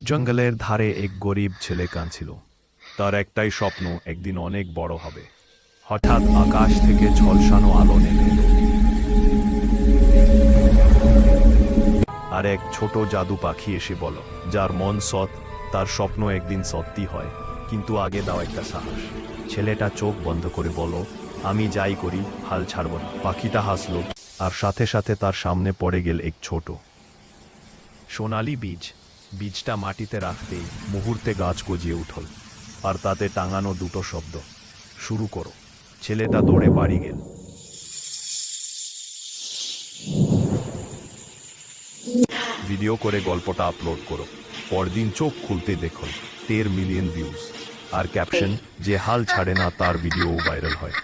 জঙ্গলের ধারে এক গরিব ছেলে কাঁদছিল। তার একটাই স্বপ্ন, একদিন অনেক বড় হবে। হঠাৎ আকাশ থেকে ঝলসানো আলো নেমে এলো, আর এক ছোট জাদু পাখি এসে বলল, যার মন সৎ তার স্বপ্ন একদিন সত্যি হয়, কিন্তু আগে দাও একটা সাহস। ছেলেটা চোখ বন্ধ করে বলল, আমি যাই করি হাল ছাড়ব না। পাখিটা হাসলো, আর সাথে সাথে তার সামনে পড়ে গেল এক ছোট সোনালি বীজ। বীজটা মাটিতে রাখতেই মুহূর্তে গাছ গজিয়ে উঠল, আর তাতে টাঙানো দুটো শব্দ, শুরু করো। ছেলেটা দৌড়ে বাড়ি গেল। ভিডিও করে গল্পটা আপলোড করো। পরদিন চোখ খুলতে দেখো 13 মিলিয়ন ভিউজ, আর ক্যাপশন, যে হাল ছাড়ে না তার ভিডিও ভাইরাল হয়।